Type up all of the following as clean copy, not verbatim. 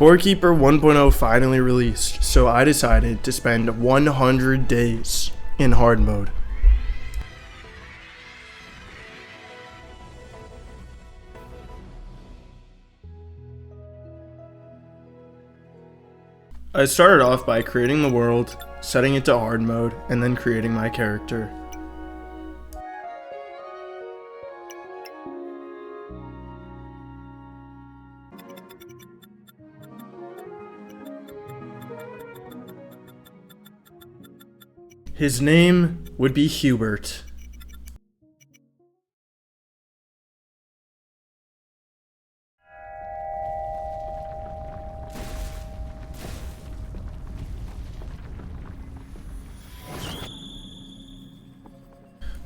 Core Keeper 1.0 finally released, so I decided to spend 100 days in hard mode. I started off by creating the world, setting it to hard mode, and then creating my character. His name would be Hubert.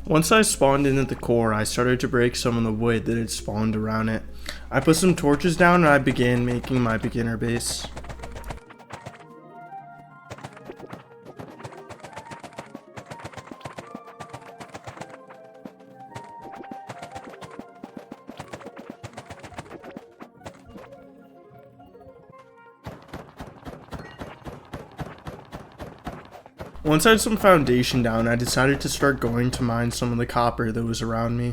Once I spawned in at the core, I started to break some of the wood that had spawned around it. I put some torches down and I began making my beginner base. Once I had some foundation down, I decided to start going to mine some of the copper that was around me.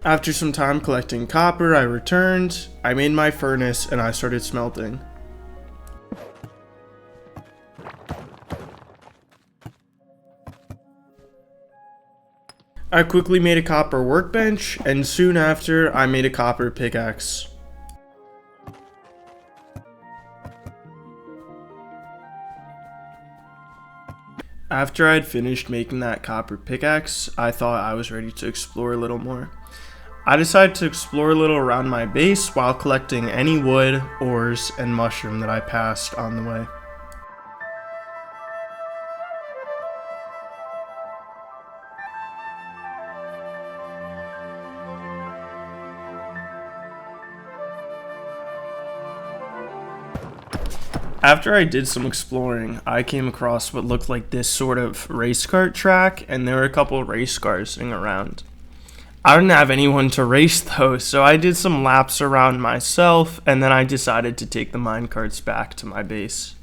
After some time collecting copper, I returned, I made my furnace, and I started smelting. I quickly made a copper workbench, and soon after, I made a copper pickaxe. After I had finished making that copper pickaxe, I thought I was ready to explore a little more. I decided to explore a little around my base while collecting any wood, ores, and mushroom that I passed on the way. After I did some exploring, I came across what looked like this sort of race kart track, and there were a couple race cars sitting around. I didn't have anyone to race though, so I did some laps around myself, and then I decided to take the minecarts back to my base.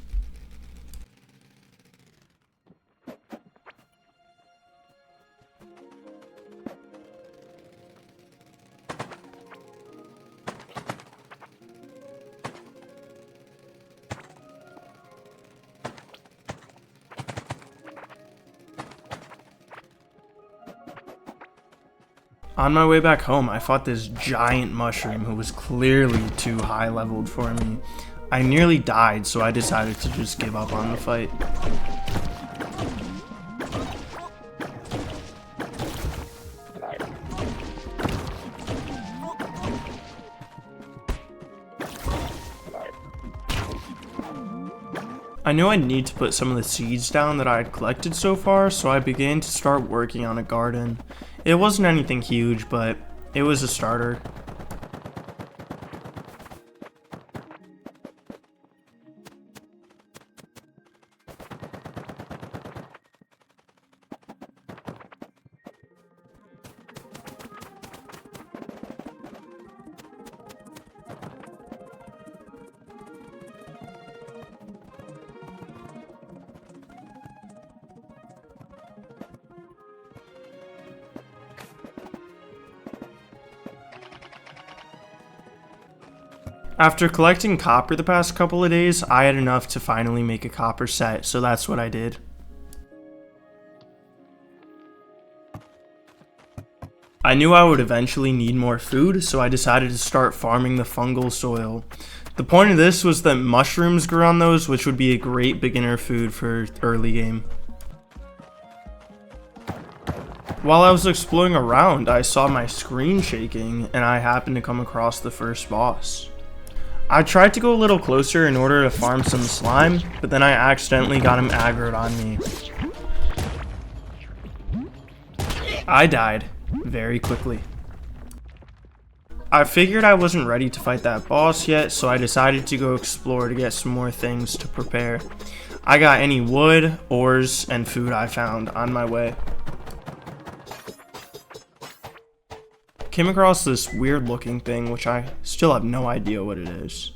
On my way back home, I fought this giant mushroom who was clearly too high leveled for me. I nearly died, so I decided to just give up on the fight. I knew I'd need to put some of the seeds down that I had collected so far, so I began to start working on a garden. It wasn't anything huge, but it was a starter. After collecting copper the past couple of days, I had enough to finally make a copper set, so that's what I did. I knew I would eventually need more food, so I decided to start farming the fungal soil. The point of this was that mushrooms grew on those, which would be a great beginner food for early game. While I was exploring around, I saw my screen shaking, and I happened to come across the first boss. I tried to go a little closer in order to farm some slime, but then I accidentally got him aggroed on me. I died very quickly. I figured I wasn't ready to fight that boss yet, so I decided to go explore to get some more things to prepare. I got any wood, ores, and food I found on my way. Came across this weird looking thing, which I still have no idea what it is.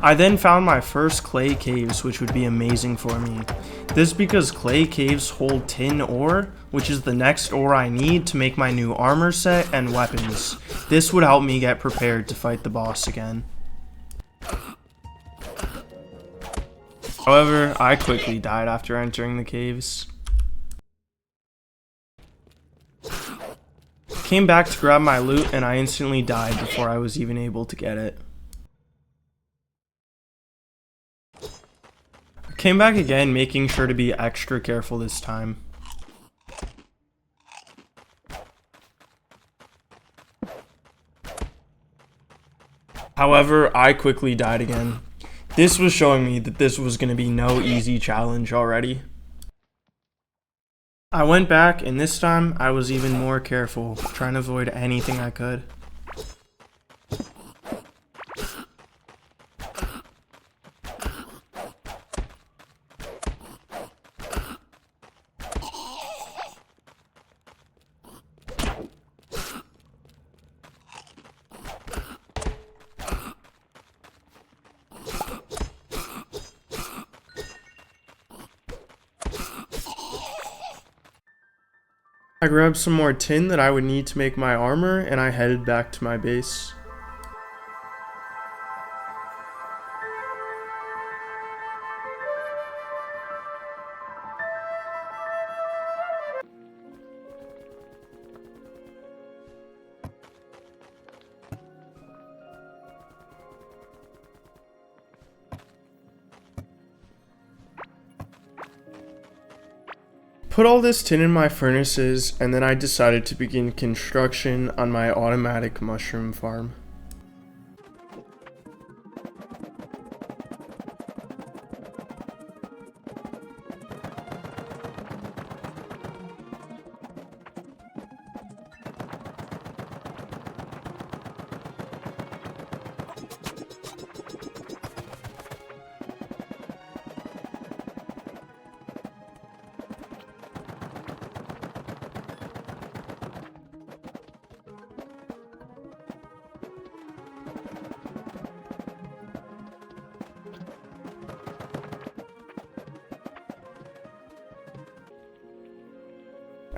I then found my first clay caves, which would be amazing for me. This because clay caves hold tin ore, which is the next ore I need to make my new armor set and weapons. This would help me get prepared to fight the boss again. However, I quickly died after entering the caves. Came back to grab my loot and I instantly died before I was even able to get it. Came back again, making sure to be extra careful this time. However, I quickly died again. This was showing me that this was going to be no easy challenge already. I went back and this time I was even more careful, trying to avoid anything I could. I grabbed some more tin that I would need to make my armor, and I headed back to my base. Put all this tin in my furnaces, and then I decided to begin construction on my automatic mushroom farm.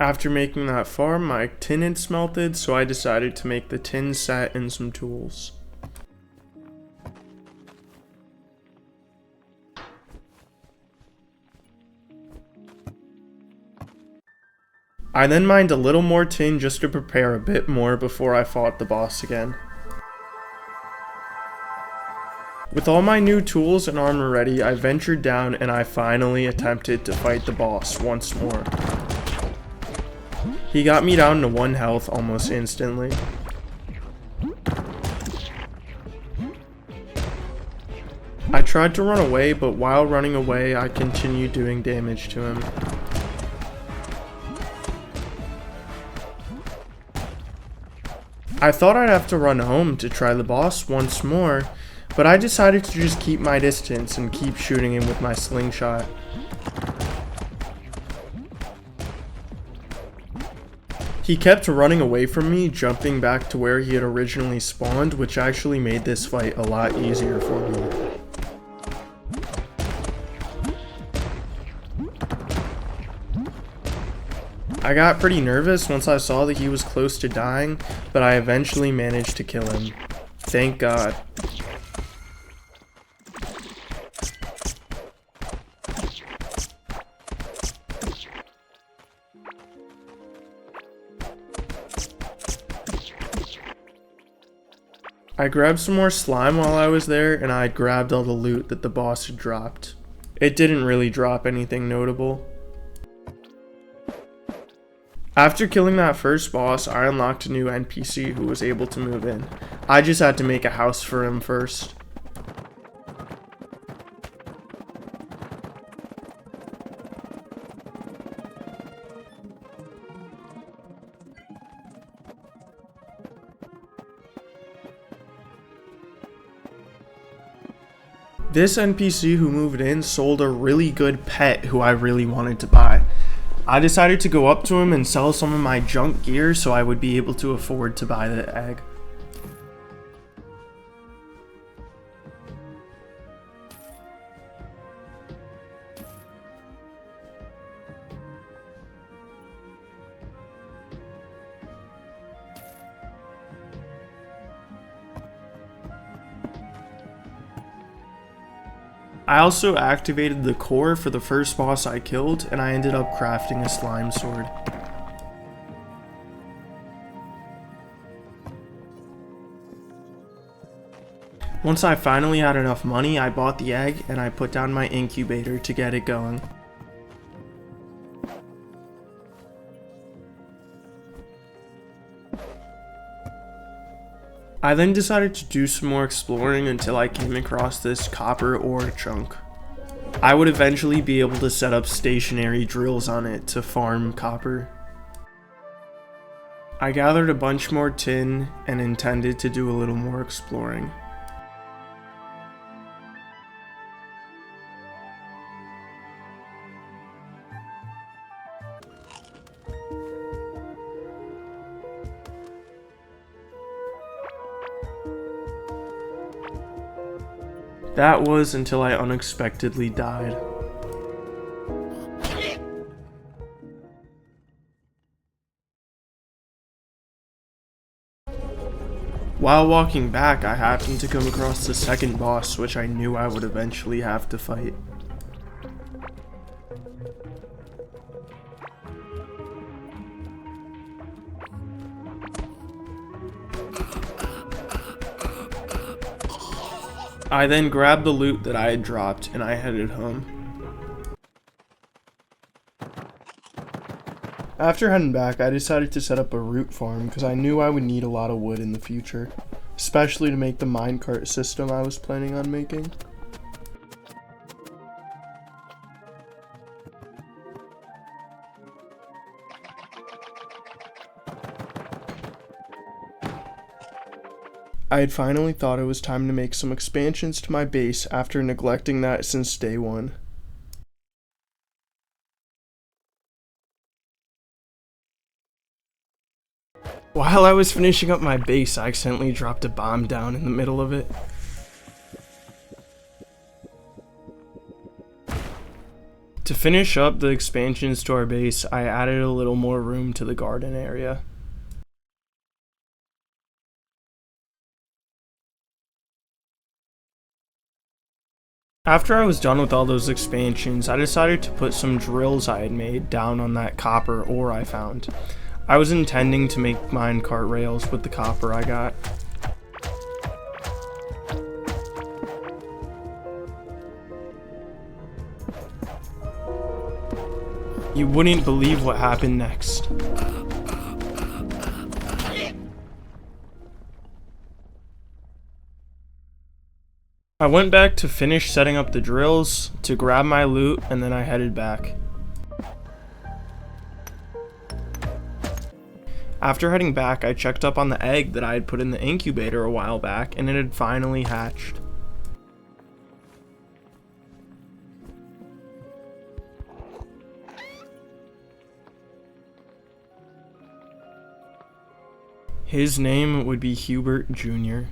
After making that farm, my tin had smelted, so I decided to make the tin set and some tools. I then mined a little more tin just to prepare a bit more before I fought the boss again. With all my new tools and armor ready, I ventured down and I finally attempted to fight the boss once more. He got me down to 1 health almost instantly. I tried to run away, but while running away, I continued doing damage to him. I thought I'd have to run home to try the boss once more, but I decided to just keep my distance and keep shooting him with my slingshot. He kept running away from me, jumping back to where he had originally spawned, which actually made this fight a lot easier for me. I got pretty nervous once I saw that he was close to dying, but I eventually managed to kill him. Thank God. I grabbed some more slime while I was there, and I grabbed all the loot that the boss had dropped. It didn't really drop anything notable. After killing that first boss, I unlocked a new NPC who was able to move in. I just had to make a house for him first. This NPC who moved in sold a really good pet who I really wanted to buy. I decided to go up to him and sell some of my junk gear so I would be able to afford to buy the egg. I also activated the core for the first boss I killed, and I ended up crafting a slime sword. Once I finally had enough money, I bought the egg and I put down my incubator to get it going. I then decided to do some more exploring until I came across this copper ore chunk. I would eventually be able to set up stationary drills on it to farm copper. I gathered a bunch more tin and intended to do a little more exploring. That was until I unexpectedly died. While walking back, I happened to come across the second boss, which I knew I would eventually have to fight. I then grabbed the loot that I had dropped and I headed home. After heading back, I decided to set up a root farm because I knew I would need a lot of wood in the future, especially to make the minecart system I was planning on making. I had finally thought it was time to make some expansions to my base after neglecting that since day one. While I was finishing up my base, I accidentally dropped a bomb down in the middle of it. To finish up the expansions to our base, I added a little more room to the garden area. After I was done with all those expansions, I decided to put some drills I had made down on that copper ore I found. I was intending to make minecart rails with the copper I got. You wouldn't believe what happened next. I went back to finish setting up the drills, to grab my loot, and then I headed back. After heading back, I checked up on the egg that I had put in the incubator a while back, and it had finally hatched. His name would be Hubert Jr.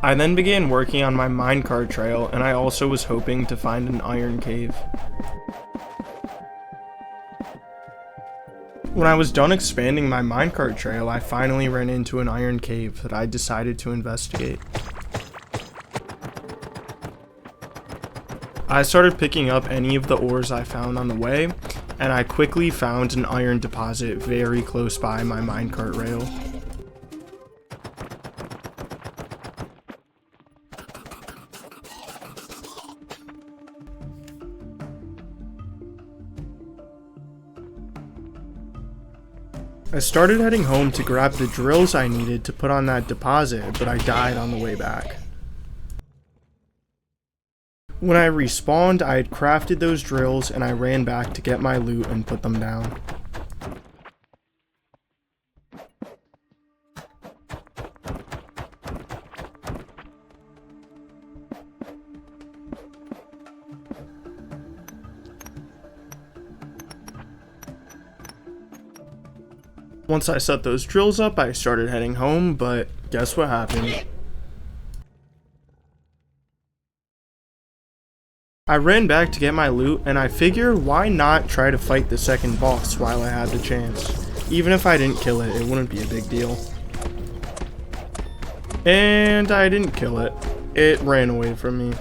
I then began working on my minecart trail, and I also was hoping to find an iron cave. When I was done expanding my minecart trail, I finally ran into an iron cave that I decided to investigate. I started picking up any of the ores I found on the way, and I quickly found an iron deposit very close by my minecart rail. I started heading home to grab the drills I needed to put on that deposit, but I died on the way back. When I respawned, I had crafted those drills and I ran back to get my loot and put them down. Once I set those drills up, I started heading home, but guess what happened? I ran back to get my loot, and I figure why not try to fight the second boss while I had the chance. Even if I didn't kill it, it wouldn't be a big deal. And I didn't kill it. It ran away from me.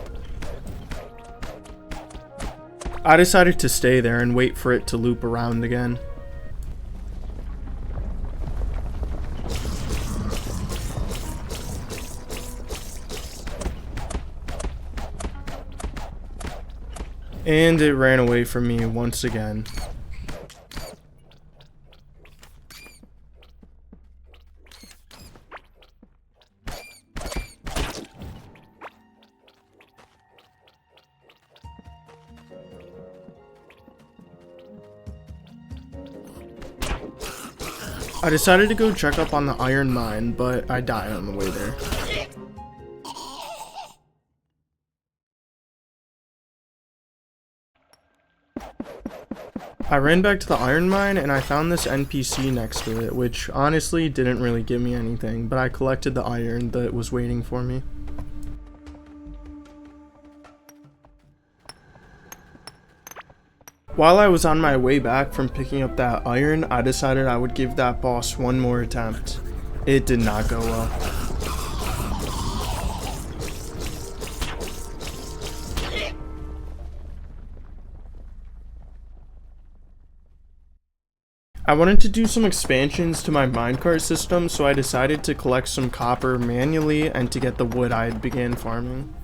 I decided to stay there and wait for it to loop around again. And it ran away from me once again. I decided to go check up on the iron mine, but I died on the way there. I ran back to the iron mine and I found this NPC next to it, which honestly didn't really give me anything, but I collected the iron that was waiting for me. While I was on my way back from picking up that iron, I decided I would give that boss one more attempt. It did not go well. I wanted to do some expansions to my minecart system, so I decided to collect some copper manually and to get the wood I had began farming.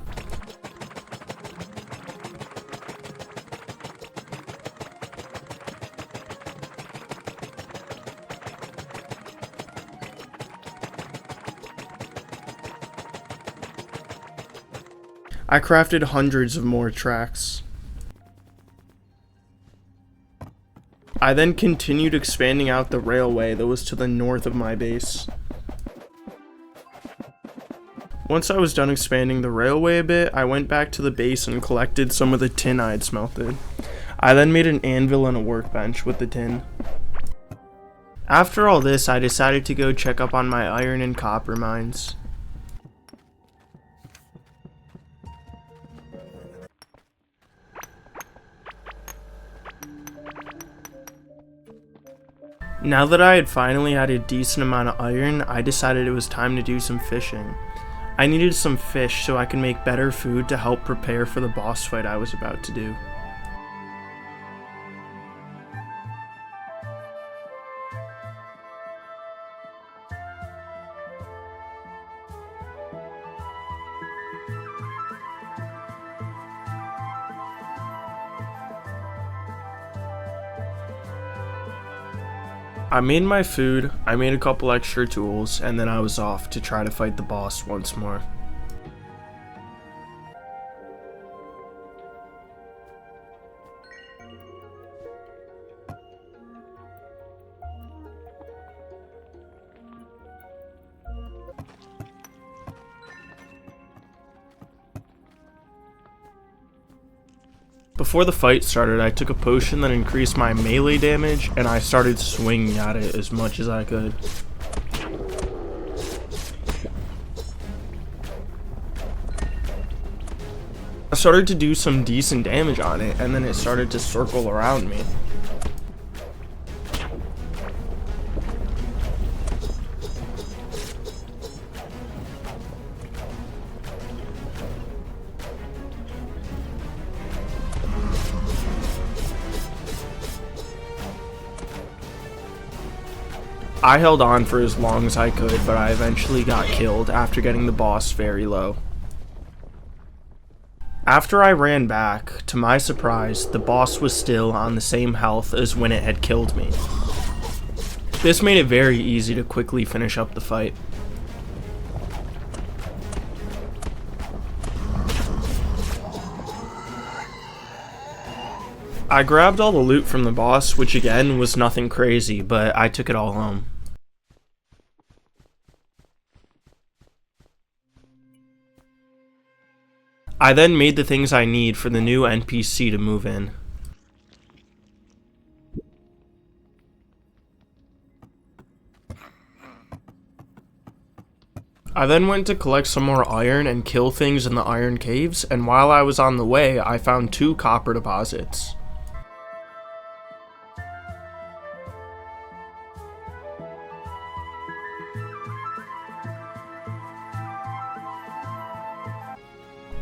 I crafted hundreds of more tracks. I then continued expanding out the railway that was to the north of my base. Once I was done expanding the railway a bit, I went back to the base and collected some of the tin I had smelted. I then made an anvil and a workbench with the tin. After all this, I decided to go check up on my iron and copper mines. Now that I had finally had a decent amount of iron, I decided it was time to do some fishing. I needed some fish so I could make better food to help prepare for the boss fight I was about to do. I made my food, I made a couple extra tools, and then I was off to try to fight the boss once more. Before the fight started, I took a potion that increased my melee damage, and I started swinging at it as much as I could. I started to do some decent damage on it, and then it started to circle around me. I held on for as long as I could, but I eventually got killed after getting the boss very low. After I ran back, to my surprise, the boss was still on the same health as when it had killed me. This made it very easy to quickly finish up the fight. I grabbed all the loot from the boss, which again was nothing crazy, but I took it all home. I then made the things I need for the new NPC to move in. I then went to collect some more iron and kill things in the iron caves, and while I was on the way, I found 2 copper deposits.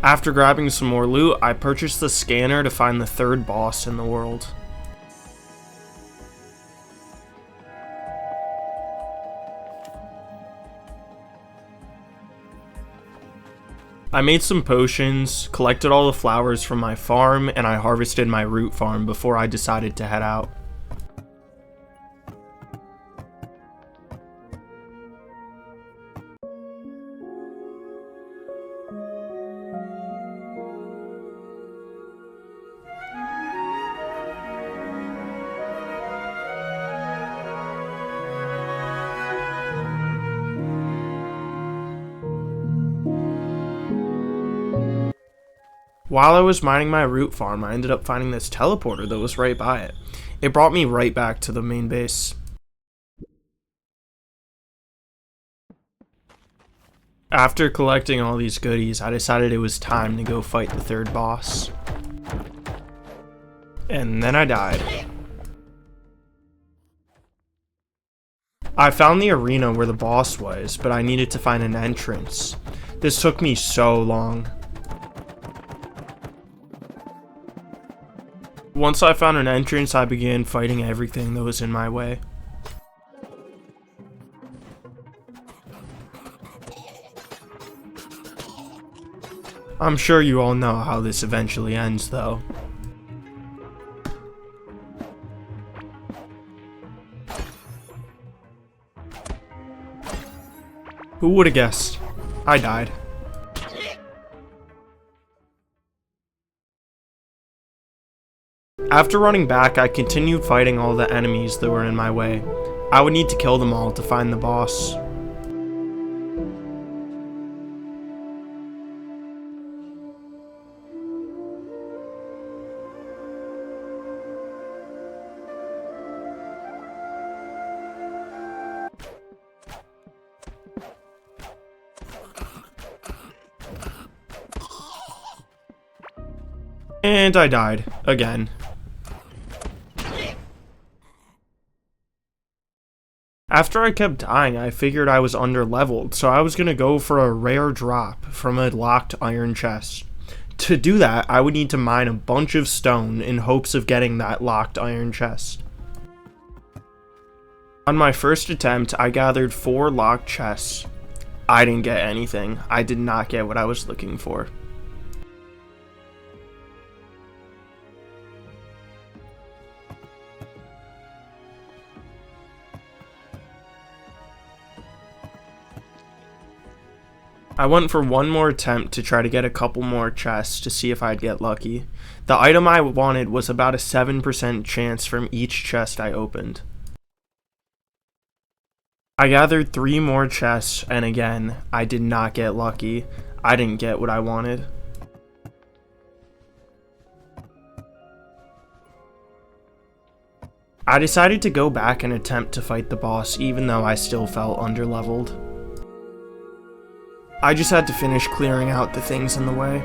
After grabbing some more loot, I purchased the scanner to find the 3rd boss in the world. I made some potions, collected all the flowers from my farm, and I harvested my root farm before I decided to head out. While I was mining my root farm, I ended up finding this teleporter that was right by it. It brought me right back to the main base. After collecting all these goodies, I decided it was time to go fight the 3rd boss. And then I died. I found the arena where the boss was, but I needed to find an entrance. This took me so long. Once I found an entrance, I began fighting everything that was in my way. I'm sure you all know how this eventually ends, though. Who would have guessed? I died. After running back, I continued fighting all the enemies that were in my way. I would need to kill them all to find the boss. And I died again. After I kept dying, I figured I was underleveled, so I was going to go for a rare drop from a locked iron chest. To do that, I would need to mine a bunch of stone in hopes of getting that locked iron chest. On my first attempt, I gathered 4 locked chests. I didn't get anything. I did not get what I was looking for. I went for one more attempt to try to get a couple more chests to see if I'd get lucky. The item I wanted was about a 7% chance from each chest I opened. I gathered 3 more chests, and again, I did not get lucky. I didn't get what I wanted. I decided to go back and attempt to fight the boss even though I still felt underleveled. I just had to finish clearing out the things in the way.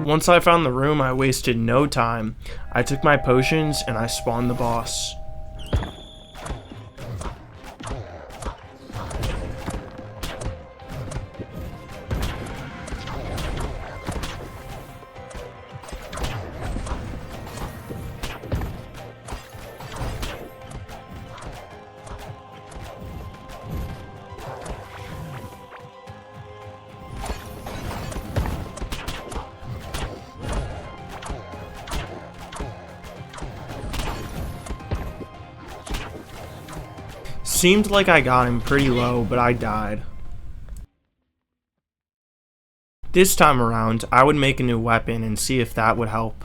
Once I found the room, I wasted no time. I took my potions and I spawned the boss. Seemed like I got him pretty low, but I died. This time around, I would make a new weapon and see if that would help.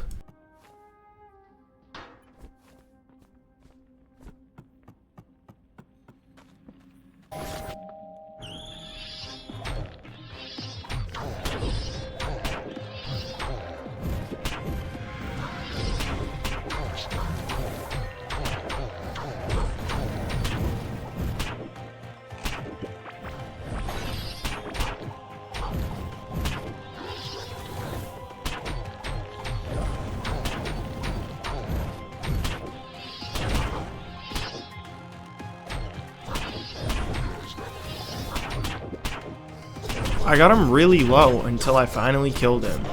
I got him really low until I finally killed him.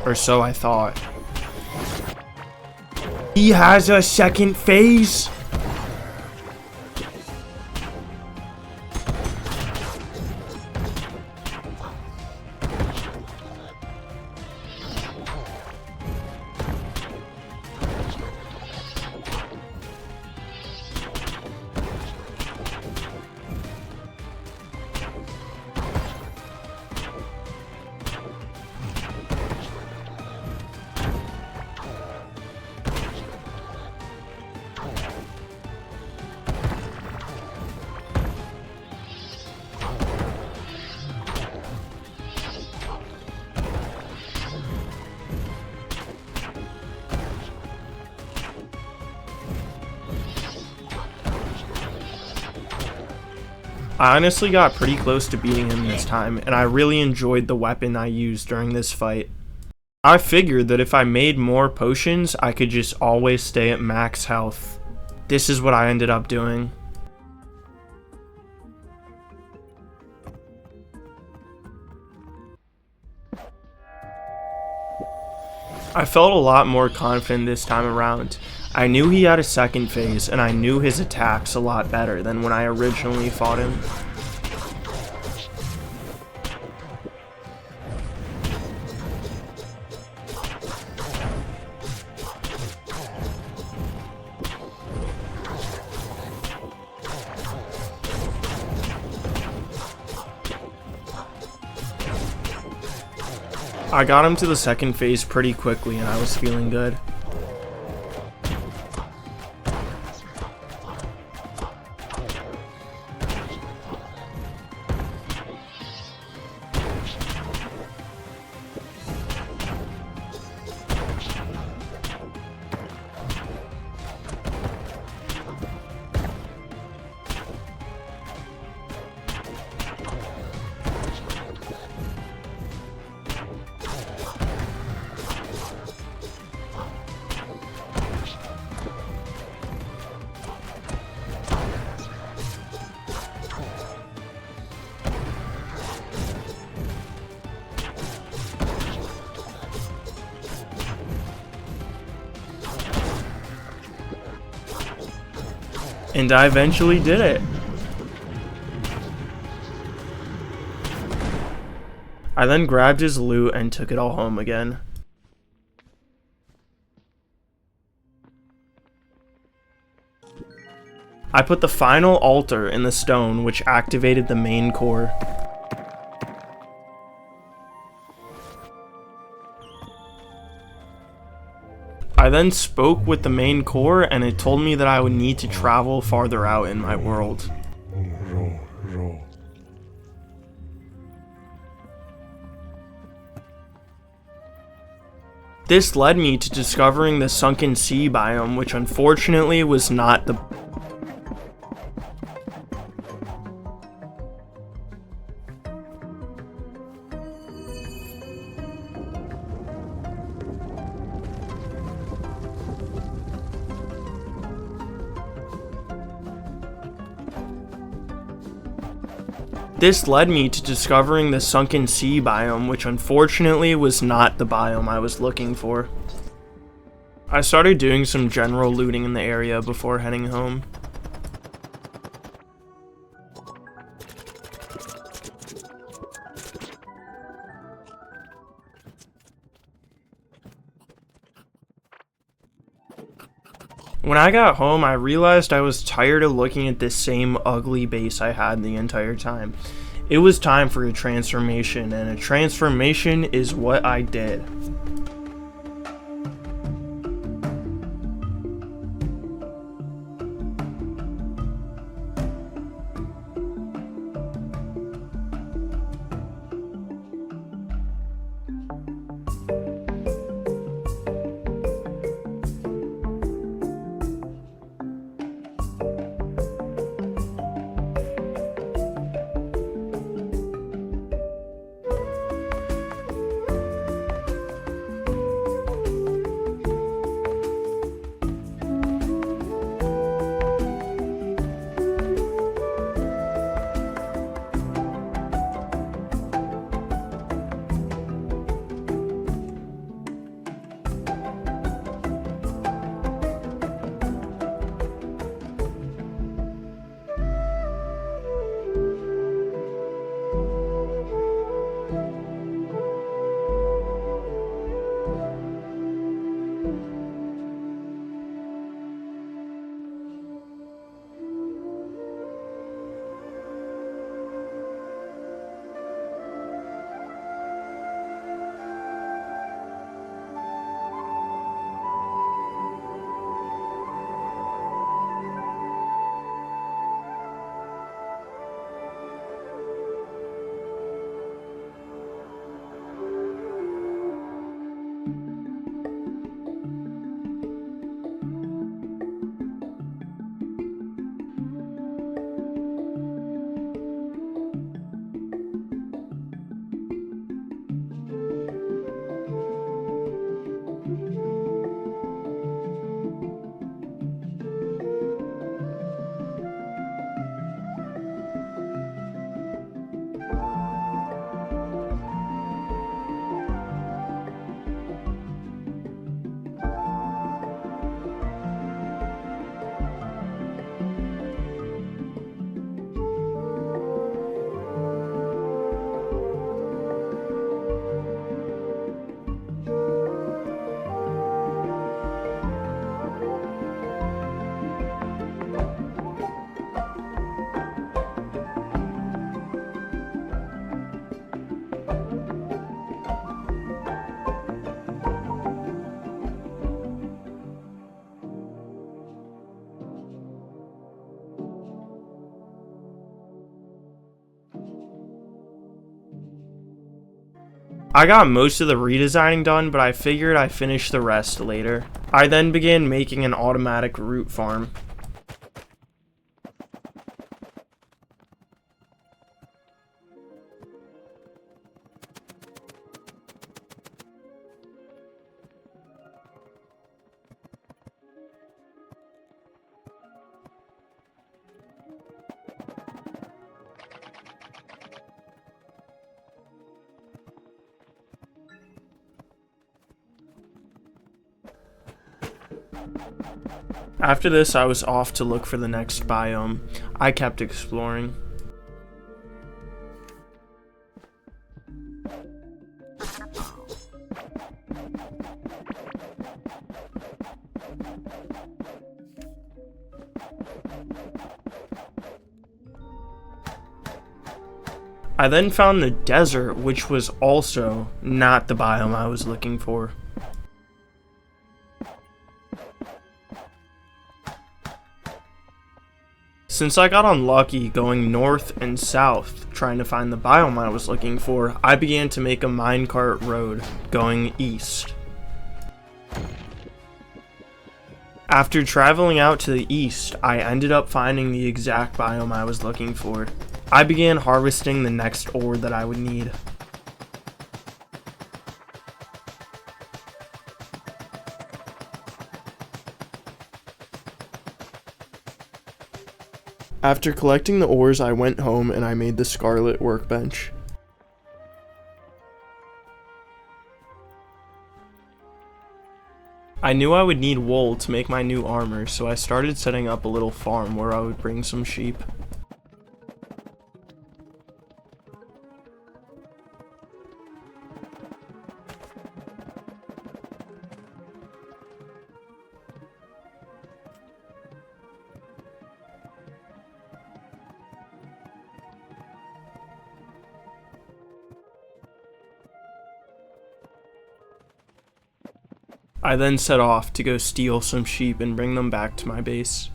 Or so I thought. He has a second phase? I honestly got pretty close to beating him this time, and I really enjoyed the weapon I used during this fight. I figured that if I made more potions, I could just always stay at max health. This is what I ended up doing. I felt a lot more confident this time around. I knew he had a second phase, and I knew his attacks a lot better than when I originally fought him. I got him to the second phase pretty quickly, and I was feeling good. And I eventually did it. I then grabbed his loot and took it all home again. I put the final altar in the stone, which activated the main core. I then spoke with the main core, and it told me that I would need to travel farther out in my world. This led me to discovering the sunken sea biome, which unfortunately was not the This led me to discovering the sunken sea biome, which unfortunately was not the biome I was looking for. I started doing some general looting in the area before heading home. When I got home, I realized I was tired of looking at this same ugly base I had the entire time. It was time for a transformation, and a transformation is what I did. I got most of the redesigning done, but I figured I'd finish the rest later. I then began making an automatic root farm. After this, I was off to look for the next biome. I kept exploring. I then found the desert, which was also not the biome I was looking for. Since I got unlucky going north and south trying to find the biome I was looking for, I began to make a minecart road going east. After traveling out to the east, I ended up finding the exact biome I was looking for. I began harvesting the next ore that I would need. After collecting the ores, I went home and I made the scarlet workbench. I knew I would need wool to make my new armor, so I started setting up a little farm where I would bring some sheep. I then set off to go steal some sheep and bring them back to my base.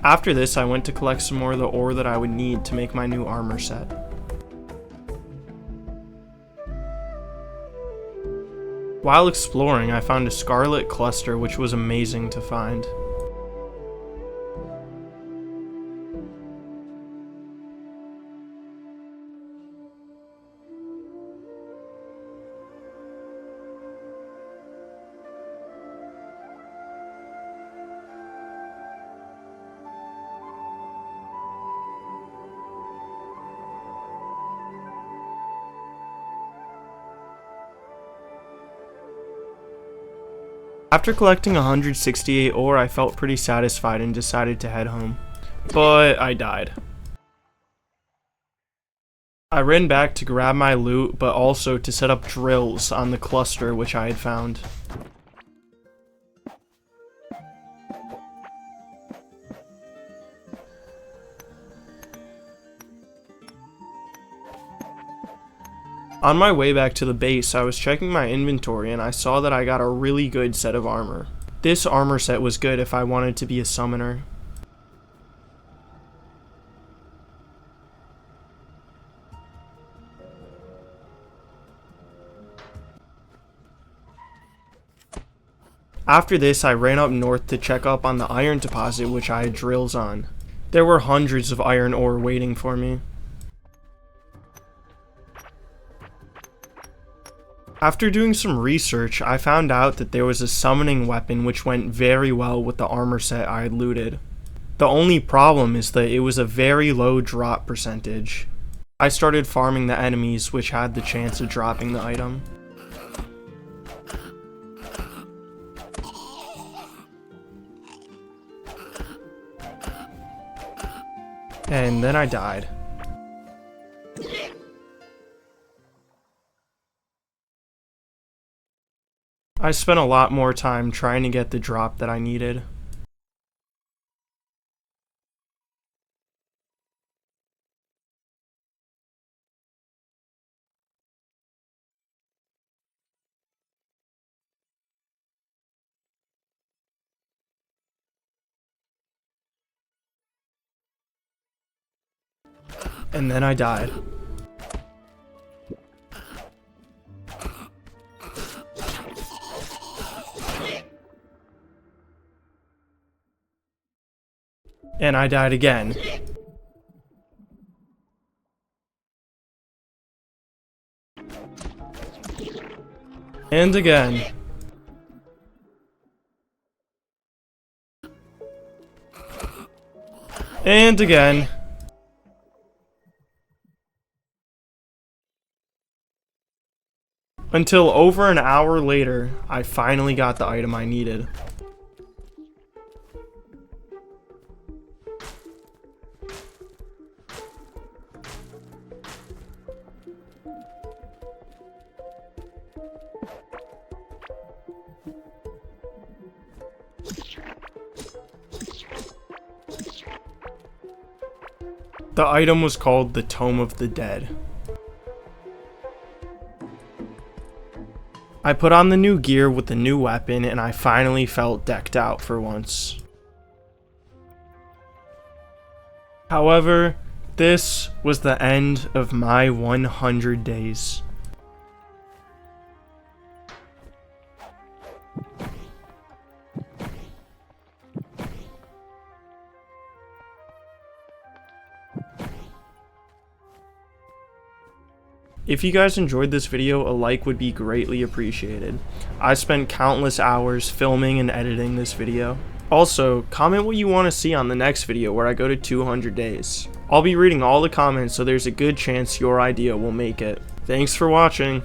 After this, I went to collect some more of the ore that I would need to make my new armor set. While exploring, I found a scarlet cluster, which was amazing to find. After collecting 168 ore, I felt pretty satisfied and decided to head home. But I died. I ran back to grab my loot, but also to set up drills on the cluster which I had found. On my way back to the base, I was checking my inventory and I saw that I got a really good set of armor. This armor set was good if I wanted to be a summoner. After this, I ran up north to check up on the iron deposit which I had drills on. There were hundreds of iron ore waiting for me. After doing some research, I found out that there was a summoning weapon which went very well with the armor set I had looted. The only problem is that it was a very low drop percentage. I started farming the enemies which had the chance of dropping the item. And then I died. I spent a lot more time trying to get the drop that I needed. And then I died. And I died again. And again. And again. Until over an hour later, I finally got the item I needed. The item was called the Tome of the Dead. I put on the new gear with the new weapon and I finally felt decked out for once. However, this was the end of my 100 days. If you guys enjoyed this video, a like would be greatly appreciated. I spent countless hours filming and editing this video. Also, comment what you want to see on the next video where I go to 200 days. I'll be reading all the comments, so there's a good chance your idea will make it. Thanks for watching.